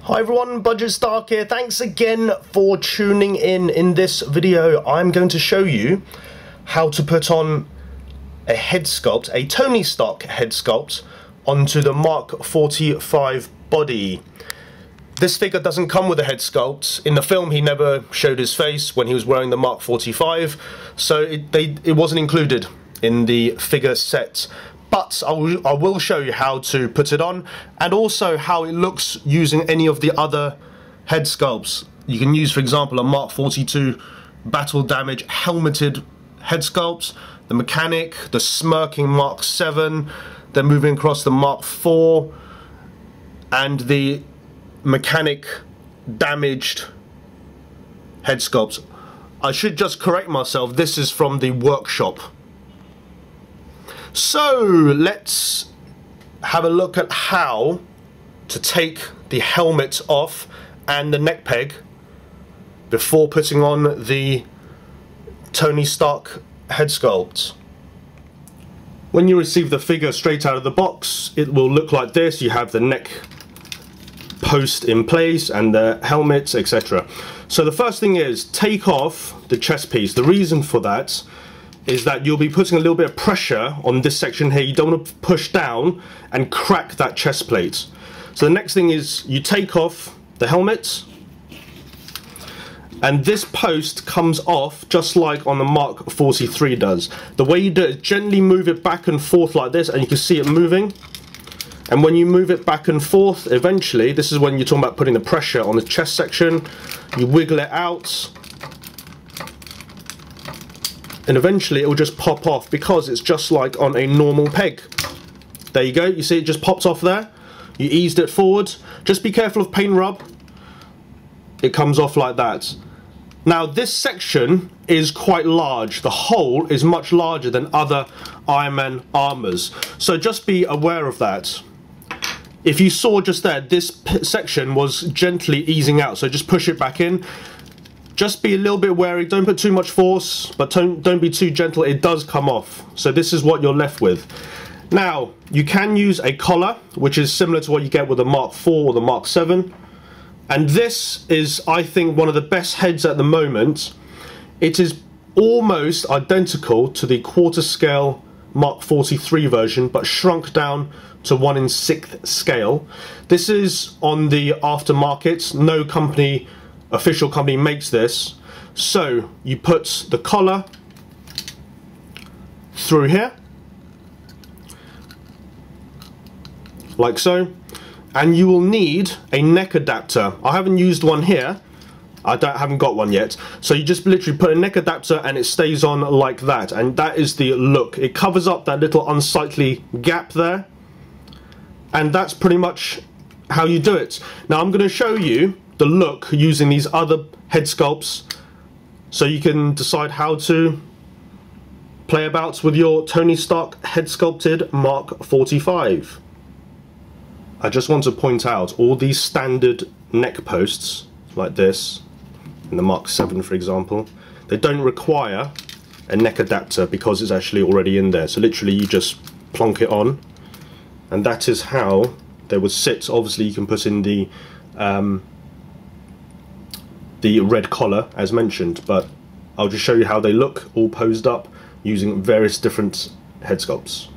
Hi everyone, Budget Stark here. Thanks again for tuning in. In this video, I'm going to show you how to put on a head sculpt, a Tony Stark head sculpt, onto the Mark 45 body. This figure doesn't come with a head sculpt. In the film, he never showed his face when he was wearing the Mark 45, so it wasn't included in the figure set. But I will show you how to put it on, and also how it looks using any of the other head sculpts. You can use, for example, a Mark 42 battle damage helmeted head sculpt, the mechanic, the smirking Mark 7, then moving across the Mark 4, and the mechanic damaged head sculpt. I should just correct myself, this is from the workshop. So let's have a look at how to take the helmet off and the neck peg before putting on the Tony Stark head sculpt. When you receive the figure straight out of the box, it will look like this. You have the neck post in place and the helmet, etc. So the first thing is take off the chest piece. The reason for that is that you'll be putting a little bit of pressure on this section here. You don't want to push down and crack that chest plate. So the next thing is you take off the helmet, and this post comes off just like on the Mark 43 does. The way you do it is gently move it back and forth like this, and you can see it moving. And when you move it back and forth, eventually, this is when you're talking about putting the pressure on the chest section, you wiggle it out, and eventually it will just pop off because it's just like on a normal peg. There you go, you see it just pops off there. You eased it forward. Just be careful of paint rub. It comes off like that. Now this section is quite large. The hole is much larger than other Iron Man armours. So just be aware of that. If you saw just there, this section was gently easing out. So just push it back in. Just be a little bit wary, don't put too much force, but don't be too gentle, it does come off. So this is what you're left with. Now, you can use a collar, which is similar to what you get with the Mark 4 or the Mark 7. And this is, I think, one of the best heads at the moment. It is almost identical to the quarter scale Mark 43 version, but shrunk down to 1/6 scale. This is on the aftermarket. No company, official company, makes this. So you put the collar through here like so, and you will need a neck adapter. I haven't used one here, I haven't got one yet. So you just literally put a neck adapter and it stays on like that, and that is the look. It covers up that little unsightly gap there, and that's pretty much how you do it. Now I'm going to show you the look using these other head sculpts, so you can decide how to play about with your Tony Stark head sculpted Mark 45. I just want to point out all these standard neck posts like this in the Mark 7, for example, they don't require a neck adapter because it's actually already in there. So literally you just plonk it on, and that is how they would sit. Obviously you can put in the red collar as mentioned, but I'll just show you how they look all posed up using various different head sculpts.